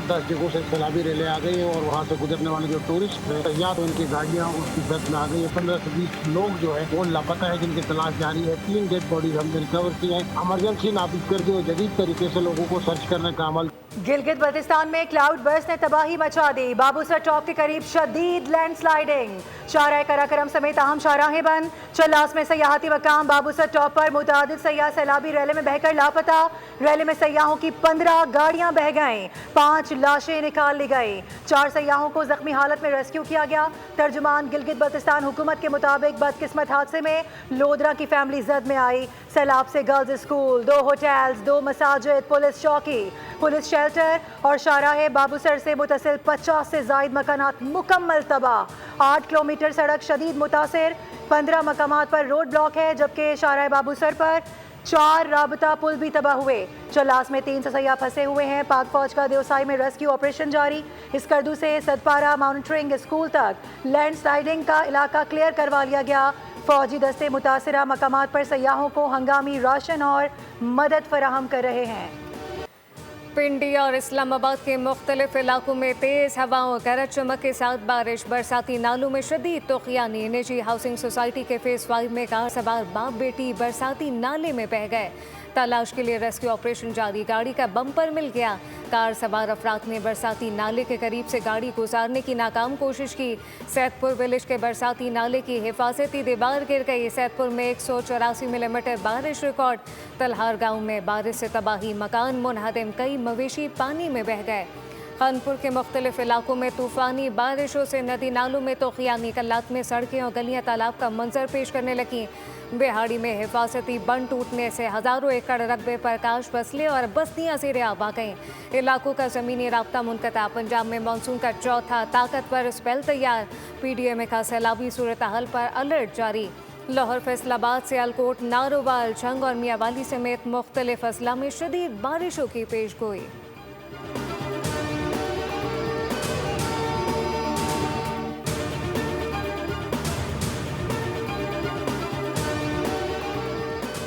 10 जगहों से सैलाबी रेलें आ गई हैं और वहाँ से गुजरने वाले जो टूरिस्ट हैं या तो उनकी गाड़ियाँ उसकी जद में आ गई है। 15 से 20 लोग जो है वो लापता है, जिनकी तलाश जारी है। 3 डेड बॉडीज हमने रिकवर की है। इमरजेंसी नाफिज करके वो जदीद तरीके से लोगों को सर्च करने का अमल। गिलगित बल्तिस्तान में क्लाउड बर्स्ट ने तबाही मचा दी। बाबूसर टॉप के करीब शदीद लैंडस्लाइडिंग, शाहराह कराकरम समेत अहम शाहराहें बंद। चल्लास में सयाहती मकाम बाबूसर टॉप पर मुतादिद सयाह सैलाबी रैली में बहकर लापता। रैली में सयाहों की 15 गाड़ियां बह गईं, 5 लाशें निकाल ली गई। 4 सयाहों को जख्मी हालत में रेस्क्यू किया गया। तर्जुमान गिलगित बल्तिस्तान हुकूमत के मुताबिक बदकिस्मत हादसे में लोधरा की फैमिली जद में आई। सैलाब से गर्ल्स स्कूल, 2 होटल्स, 2 मसाजिद, पुलिस चौकी, पुलिस शेल्टर और शाहराह बाबूसर से मुतसिल 50 से जायद मकानात मुकम्मल तबाह। 8 किलोमीटर सड़क शदीद मुतासिर, 15 मकामात पर रोड ब्लॉक है, जबकि शाहराह बाबूसर पर 4 राबता पुल भी तबाह हुए। चल्लास में 3 सयाह फंसे हुए हैं। पाक फौज का देवसाई में रेस्क्यू ऑपरेशन जारी। इसकरदू से सदपारा मॉनिटरिंग स्कूल तक लैंडस्लाइडिंग का इलाका क्लियर करवा लिया गया। फौजी दस्ते मुतासिरा मकामात पर सयाहों को हंगामी राशन और मदद फराहम कर रहे हैं। पिंडी और इस्लामाबाद के मुख्तलिफ इलाकों में तेज़ हवाओं, गरज चमक के साथ बारिश, बरसाती नालों में शदीद तूफ़ानी। निजी हाउसिंग सोसाइटी के फेज़ 5 में कार सवार बाप बेटी बरसाती नाले में बह गए। तलाश के लिए रेस्क्यू ऑपरेशन जारी। गाड़ी का बम्पर मिल गया। कार सवार अफराद ने बरसाती नाले के करीब से गाड़ी गुजारने की नाकाम कोशिश की। सैदपुर विलेज के बरसाती नाले की हिफाजती दीवार गिर गई। सैदपुर में 184 मिलीमीटर बारिश रिकॉर्ड। तलहार गांव में बारिश से तबाही, मकान मुनहदम, कई मवेशी पानी में बह गए। खानपुर के मुख्तलिफ इलाकों में तूफ़ानी बारिशों से नदी नालों में तोखियानी, कल्लात में सड़कें और गलियां तालाब का मंजर पेश करने लगी। बिहाड़ी में हिफाजती बंद टूटने से हज़ारों एकड़ रकबे पर काश फसलें और बस्तियां ज़ेर-ए-आब आ गईं। इलाकों का ज़मीनी राब्ता मुनक़ता। पंजाब में मानसून का चौथा ताकतवर स्पेल तैयार। PDMA का सैलाबी सूरत हाल पर अलर्ट जारी। लाहौर फैसलाबाद से अलकोट, नारोवाल, झंग और मियावाली समेत मुख्तलिफ अजला में शदीद बारिशों की पेशगोई।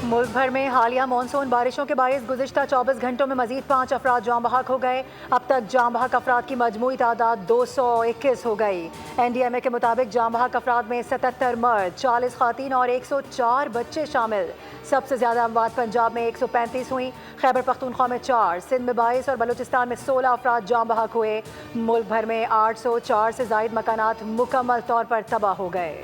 मुल्क भर में हालिया मानसून बारिशों के बायस गुज़िश्ता 24 घंटों में मजीद 5 अफराद जाँ बहक हो गए। अब तक जाँ बहक अफराद की मजमूई तादाद 221 हो गई। NDMA के मुताबिक जाँ बहक अफराद में 77 मर्द, 40 खातीन और 104 बच्चे शामिल। सबसे ज़्यादा अमवात पंजाब में 135 हुई, खैबर पख्तूनख्वा में 4, सिंध में 22 और बलूचिस्तान में 16 अफराद जाँ बहक हुए। मुल्क भर में 804 से जायद मकानात मुकम्मल तौर पर तबाह हो गए।